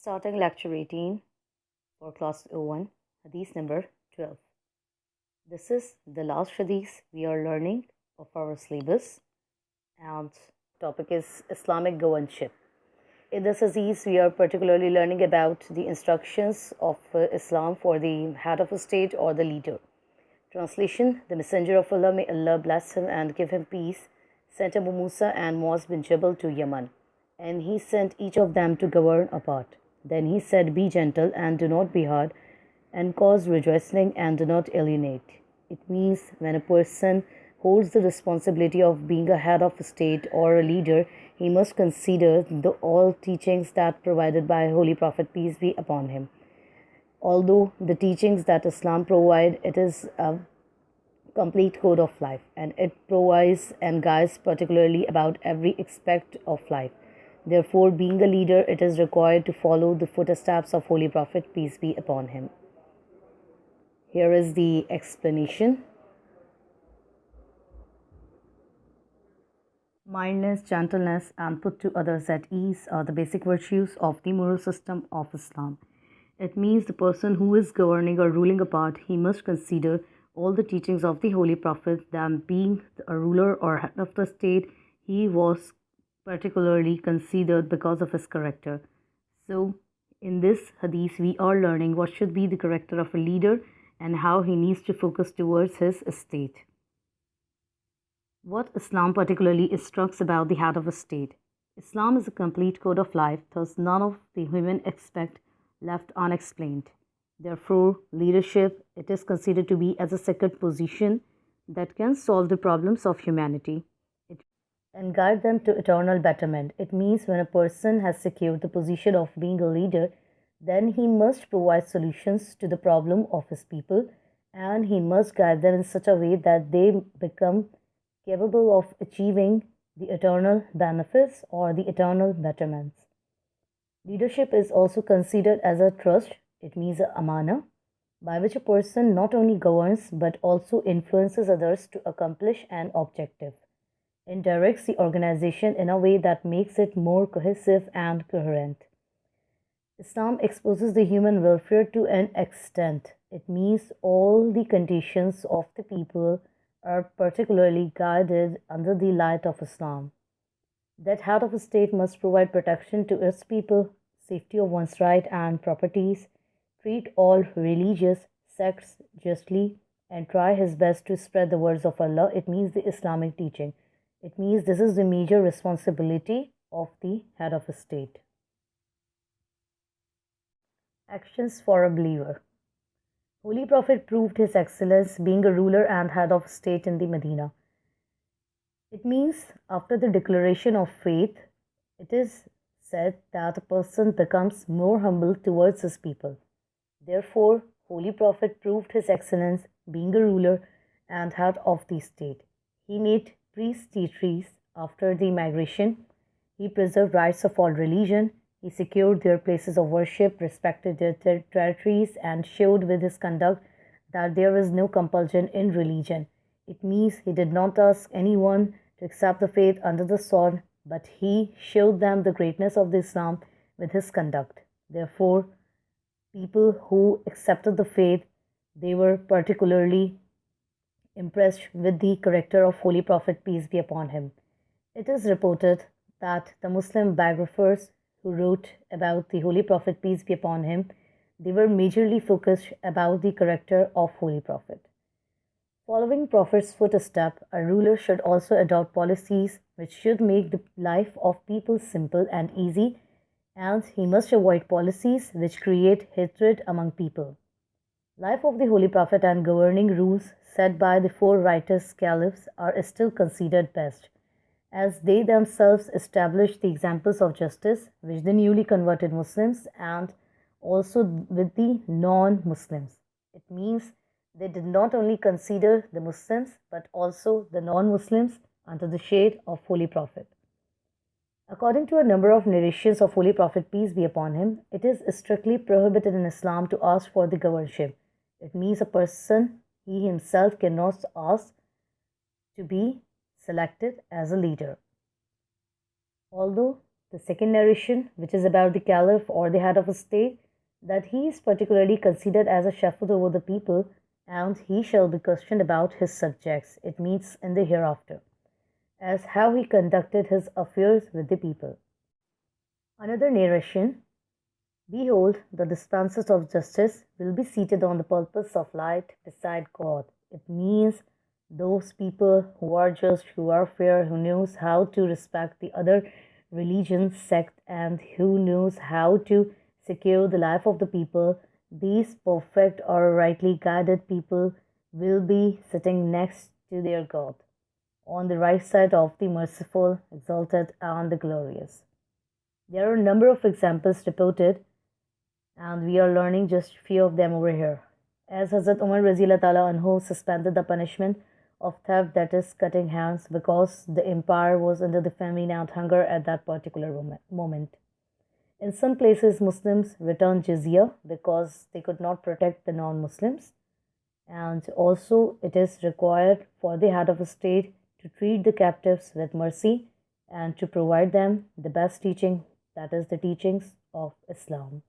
Starting lecture 18 for class O1, hadith number 12. This is the last hadith we are learning of our syllabus, and topic is Islamic governship. In this hadith, we are particularly learning about the instructions of Islam for the head of a state or the leader. Translation: The Messenger of Allah, may Allah bless him and give him peace, sent Abu Musa and Muaz bin Jabal to Yemen, and he sent each of them to govern apart. Then he said, Be gentle and do not be hard, and cause rejoicing and do not alienate. It means when a person holds the responsibility of being a head of a state or a leader, he must consider all teachings that provided by Holy Prophet, peace be upon him. Although the teachings that Islam provide, it is a complete code of life, and it provides and guides particularly about every aspect of life. Therefore, being a leader, it is required to follow the footsteps of Holy Prophet, peace be upon him. Here is the explanation. Mildness, gentleness, and put to others at ease are the basic virtues of the moral system of Islam. It means the person who is governing or ruling a part, he must consider all the teachings of the Holy Prophet. Then, being a ruler or head of the state, he was particularly considered because of his character. So, in this hadith, we are learning what should be the character of a leader and how he needs to focus towards his state. What Islam particularly instructs about the head of a state. Islam is a complete code of life, thus none of the human aspect left unexplained. Therefore, leadership, it is considered to be as a sacred position that can solve the problems of humanity and guide them to eternal betterment. It means when a person has secured the position of being a leader, then he must provide solutions to the problem of his people, and he must guide them in such a way that they become capable of achieving the eternal benefits or the eternal betterments. Leadership is also considered as a trust. It means a amana, by which a person not only governs but also influences others to accomplish an objective and directs the organization in a way that makes it more cohesive and coherent. Islam exposes the human welfare to an extent. It means all the conditions of the people are particularly guided under the light of Islam. That head of a state must provide protection to its people, safety of one's right and properties, treat all religious sects justly, and try his best to spread the words of Allah. It means the Islamic teaching. It means this is the major responsibility of the head of a state. Actions for a believer. Holy Prophet proved his excellence being a ruler and head of state in the Medina. It means after the declaration of faith, it is said that a person becomes more humble towards his people. Therefore, Holy Prophet proved his excellence being a ruler and head of the state. He made peace treaties after the migration. He preserved rights of all religion. He secured their places of worship, respected their territories, and showed with his conduct that there is no compulsion in religion. It means he did not ask anyone to accept the faith under the sun, but he showed them the greatness of the Islam with his conduct. Therefore, people who accepted the faith, they were particularly impressed with the character of Holy Prophet, peace be upon him. It is reported that the Muslim biographers who wrote about the Holy Prophet, peace be upon him, they were majorly focused about the character of Holy Prophet. Following Prophet's footstep, a ruler should also adopt policies which should make the life of people simple and easy, and he must avoid policies which create hatred among people. Life of the Holy Prophet and governing rules set by the four righteous caliphs are still considered best, as they themselves established the examples of justice which the newly converted Muslims and also with the non-Muslims. It means they did not only consider the Muslims but also the non-Muslims under the shade of Holy Prophet. According to a number of narrations of Holy Prophet, peace be upon him, it is strictly prohibited in Islam to ask for the governorship. It means a person, he himself cannot ask to be selected as a leader. Although The second narration, which is about the caliph or the head of a state, that he is particularly considered as a shepherd over the people, and he shall be questioned about his subjects, it means in the hereafter, as how he conducted his affairs with the people. Another narration, behold, the dispensers of justice will be seated on the pulpits of light beside God. It means those people who are just, who are fair, who knows how to respect the other religions, sect, and who knows how to secure the life of the people. These perfect or rightly guided people will be sitting next to their God, on the right side of the merciful, exalted, and the glorious. There are a number of examples reported, and we are learning just few of them over here. As Hazrat Umar Razila Ta'ala Anhu suspended the punishment of theft, that is cutting hands, because the empire was under the famine and hunger at that particular moment. In some places, Muslims returned jizya because they could not protect the non-Muslims, and also it is required for the head of a state to treat the captives with mercy and to provide them the best teaching, that is the teachings of Islam.